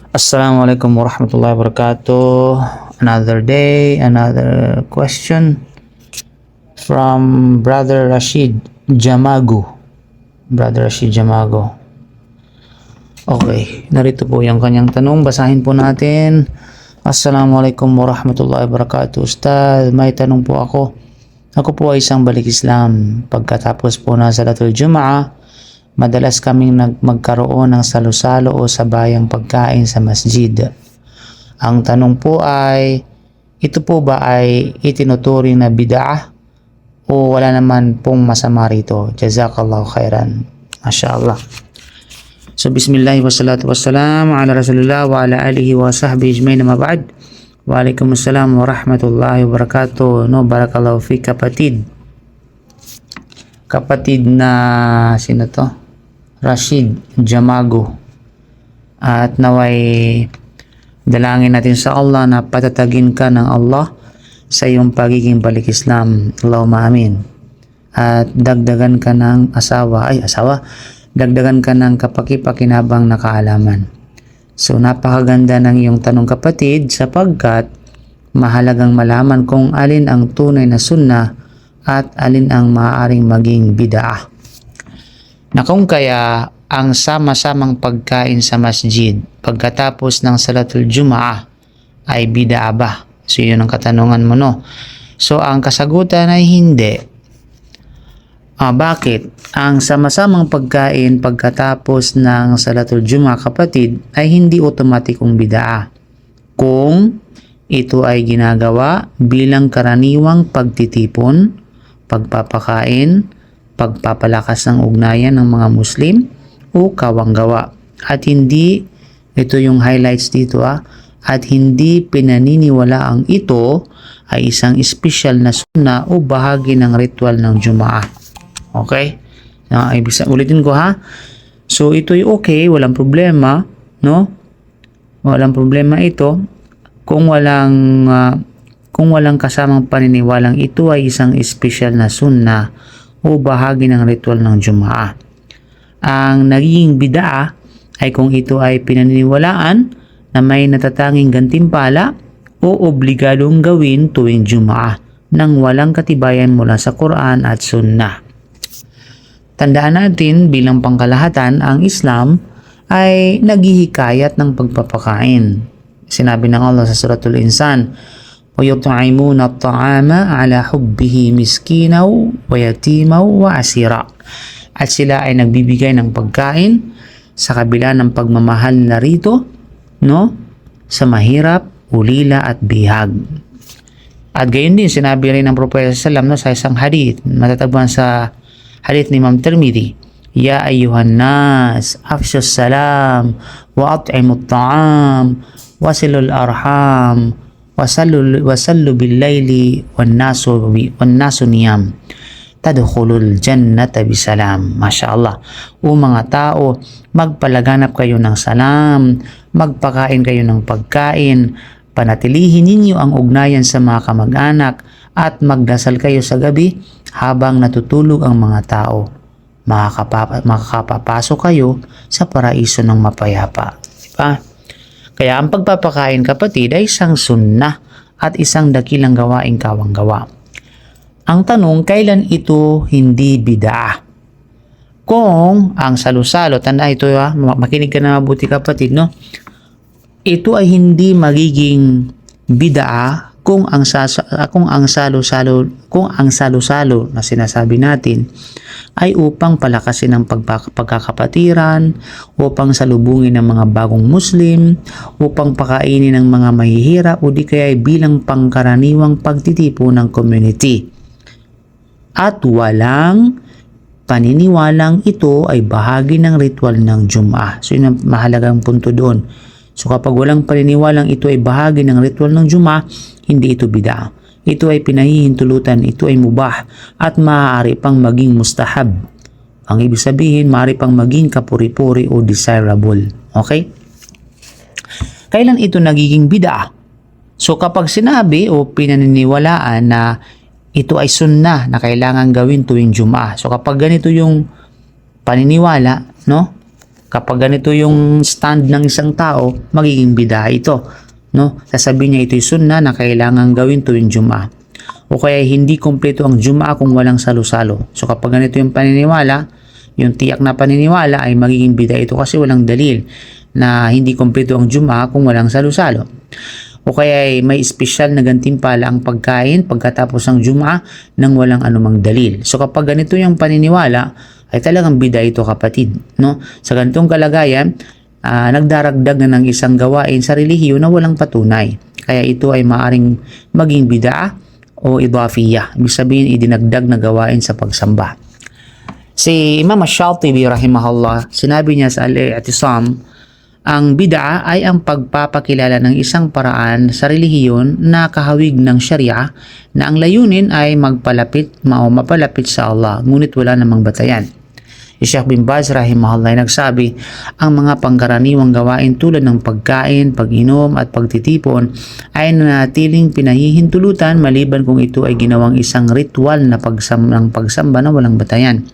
Assalamualaikum warahmatullahi wabarakatuh. Another day, another question from Brother Rashid Jamago. Brother Rashid Jamago. Okay, narito po yung kanyang tanong. Basahin po natin. Assalamualaikum warahmatullahi wabarakatuh. Ustaz, may tanong po ako. Ako po ay isang balik Islam. Pagkatapos po na Salatul Jum'ah, madalas kaming magkaroon ng salo-salo o sabayang pagkain sa masjid. Ang tanong po ay, ito po ba ay itinuturing na bid'ah o wala naman pong masama rito? Jazakallahu khairan. Masya Allah. So, bismillah wa salatu wa salam ala rasulullah wa ala alihi wa sahbihi ajmain ma ba'd. Waalaikumsalam wa rahmatullahi wa barakatuh. No, barakallahu fi kapatid. Kapatid na, sino to? Rashid Jamago. At naway dalangin natin sa Allah na patatagin ka ng Allah sa iyong pagiging balik Islam. Allahumma amin. At dagdagan ka ng dagdagan ka ng kapaki-pakinabang na kaalaman. So napakaganda ng iyong tanong kapatid, sapagkat mahalagang malaman kung alin ang tunay na sunnah at alin ang maaaring maging bid'ah. Na kung kaya ang sama-samang pagkain sa masjid pagkatapos ng Salatul Jum'ah ay bid'ah ba? So yun ang katanungan mo, no? So ang kasagutan ay hindi. Bakit? Ang sama-samang pagkain pagkatapos ng Salatul Jum'ah, kapatid, ay hindi otomatikong bid'ah kung ito ay ginagawa bilang karaniwang pagtitipon, pagpapakain, pagpapalakas ng ugnayan ng mga Muslim o kawanggawa. At hindi, ito yung highlights dito at hindi pinaniniwalaang ito ay isang espesyal na sunna o bahagi ng ritual ng Jum'ah. Okay? Ulitin ko So ito'y okay, walang problema, no? Walang problema ito kung walang kasamang paniniwalang ito ay isang espesyal na sunna o bahagi ng ritual ng Jum'ah. Ang nagiging bid'ah ay kung ito ay pinaniniwalaan na may natatanging gantimpala o obligadong gawin tuwing Jum'ah nang walang katibayan mula sa Quran at Sunnah. Tandaan natin bilang pangkalahatan, ang Islam ay naghihikayat ng pagpapakain. Sinabi ng Allah sa Suratul Insan, وَيُطْعِمُونَ الطَّعَامَ عَلَى حُبِّهِ مِسْكِينًا وَيَتِيمًا وَأَسِيرًا. At sila ay nagbibigay ng pagkain sa kabila ng pagmamahal na rito, no? Sa mahirap, ulila at bihag. At gayon din sinabi rin ng Propeta sallam, no, sa isang hadith, matatagpuan sa hadith ni Imam Tirmidhi, Ya ayyuhan nas, afshus salam, wa at'imut ta'am, wasilul arham, wasallu bil-layli wan nasu niyam, tadkhulul jannata bisalam. Masya Allah. O mga tao, magpalaganap kayo ng salam, magpakain kayo ng pagkain, panatilihin ninyo ang ugnayan sa mga kamag-anak, at magdasal kayo sa gabi habang natutulog ang mga tao. Makakapapasok kayo sa paraiso ng mapayapa. Diba? Kaya ang pagpapakain, kapatid, ay isang sunnah at isang dakilang gawaing kawanggawa. Ang tanong, kailan ito hindi bid'ah? Kung ang salo-salo, tanda ito makinig ka na mabuti kapatid, no? Ito ay hindi magiging bid'ah kung ang salo-salo na sinasabi natin ay upang palakasin ang pagkakapatiran, upang salubungin ng mga bagong Muslim, upang pakainin ng mga mahihirap, o di kaya bilang pangkaraniwang pagtitipo ng community. At walang paniniwalang ito ay bahagi ng ritual ng Jum'ah. So yun ang mahalagang punto doon. So kapag walang paniniwalang ito ay bahagi ng ritual ng Jum'ah, hindi ito bid'ah. Ito ay pinahihintulutan, ito ay mubah, at maaari pang maging mustahab. Ang ibig sabihin, maaari pang maging kapuri-puri o desirable. Okay? Kailan ito nagiging bid'ah? So kapag sinabi o pinaniniwalaan na ito ay sunnah na kailangan gawin tuwing Jum'ah. So kapag ganito yung paniniwala, no? Kapag ganito yung stand ng isang tao, magiging bid'ah ito. No? Sasabihin niya ito'y sunna na kailangan gawin tuwing Jum'ah. O kaya hindi kumpleto ang Jum'ah kung walang salo-salo. So kapag ganito yung paniniwala, yung tiyak na paniniwala ay magiging bid'ah ito kasi walang dalil na hindi kumpleto ang Jum'ah kung walang salo-salo. O kaya ay may espesyal na gantimpala ang pagkain pagkatapos ng Jum'ah nang walang anumang dalil. So kapag ganito yung paniniwala, ay talagang bid'ah ito kapatid. No? Sa ganitong kalagayan, nagdaragdag na ng isang gawain sa relihiyon na walang patunay. Kaya ito ay maaring maging bid'ah o idafiyah. Ibig sabihin, idinagdag na gawain sa pagsamba. Si Imam Ash-Shatibi rahimahullah, sinabi niya sa Al-I'tisam, ang bid'ah ay ang pagpapakilala ng isang paraan sa relihiyon na kahawig ng Sharia na ang layunin ay mapalapit sa Allah, ngunit wala namang batayan. Si Sheikh bin Baz rahimahullah ay nagsabi, ang mga pangkaraniwang gawain tulad ng pagkain, pag-inom at pagtitipon ay nanatiling pinahihintulutan maliban kung ito ay ginawang isang ritual na pagsamba na walang batayan.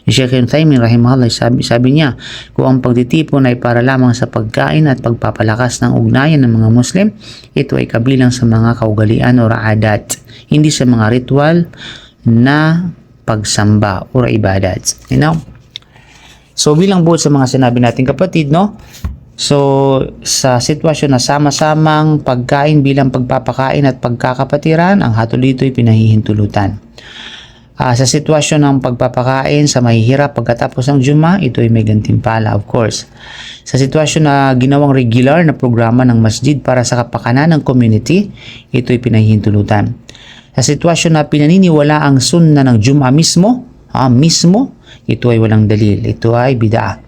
Si Sheikh Uthaymin rahimahullah sabi niya, kung ang pagtitipon ay para lamang sa pagkain at pagpapalakas ng ugnayan ng mga Muslim, ito ay kabilang sa mga kaugalian o ra'adat, hindi sa mga ritual na pagsamba o ibadat. You know? So bilang buod sa mga sinabi natin kapatid, no? So sa sitwasyon na sama-samang pagkain bilang pagpapakain at pagkakapatiran, ang hatol dito ay pinahihintulutan. Sa sitwasyon ng pagpapakain sa mahihirap pagkatapos ng Jum'ah, ito ay may gantimpala, of course. Sa sitwasyon na ginawang regular na programa ng masjid para sa kapakanan ng community, ito ay pinahihintulutan. Sa sitwasyon na pinaniniwala ang sunna ng Jum'ah mismo, ito ay walang dalil. Ito ay bid'ah.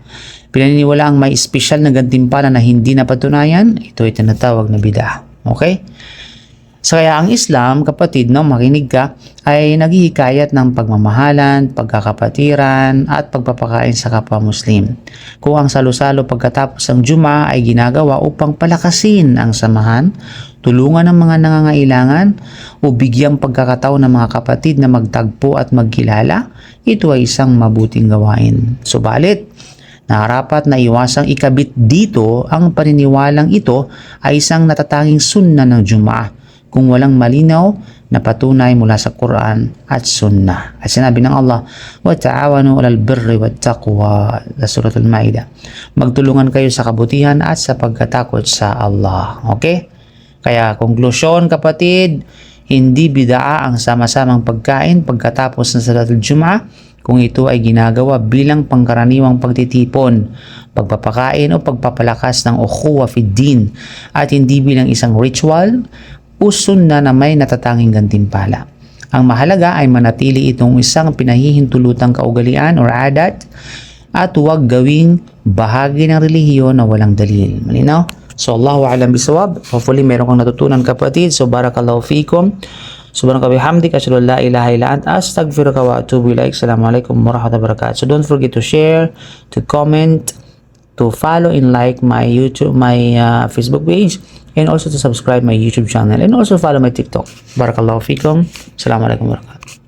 Pinaniniwala ang may espesyal na gantimpala na hindi napatunayan, ito ay tinatawag na bid'ah. Okay? So kaya ang Islam, kapatid, no, makinig ka, ay naghihikayat ng pagmamahalan, pagkakapatiran, at pagpapakain sa kapwa Muslim. Kung ang salo-salo pagkatapos ng Jum'ah ay ginagawa upang palakasin ang samahan, tulungan ng mga nangangailangan, o bigyang pagkakataon ng mga kapatid na magtagpo at magkilala, ito ay isang mabuting gawain. Subalit, nararapat na iwasang ikabit dito ang paniniwalang ito ay isang natatanging sunna ng Jum'ah kung walang malinaw na patunay mula sa Quran at Sunnah. At sinabi ng Allah, وَتَعَوَنُوا عَلَى الْبِرِّ وَالتَّقْوَى, sa Surah Al-Ma'idah. Magtulungan kayo sa kabutihan at sa pagkatakot sa Allah. Okay? Kaya konklusyon kapatid, hindi bid'ah ang sama-samang pagkain pagkatapos ng Salatul Jum'ah kung ito ay ginagawa bilang pangkaraniwang pagtitipon, pagpapakain o pagpapalakas ng ukhuwa fid din at hindi bilang isang ritual o sunna na may natatanging gantimpala. Ang mahalaga ay manatili itong isang pinahihintulutang kaugalian or adat at huwag gawing bahagi ng relihiyon na walang dalil. Malinaw? So, Allahu a'lam bisawab. Hopefully, meron kang natutunan kapatid. So, barakallahu fikum. Subhanaka bihamdika, asyhadu an la ilaha illa anta, astaghfiruka wa atubu ilaik. Assalamualaikum warahmatullahi wabarakatuh. So, don't forget to share, to comment, to follow and like my Facebook page, and also to subscribe my YouTube channel, and also follow my TikTok. Barakallahu fikum. Assalamualaikum warahmatullahi wabarakatuh.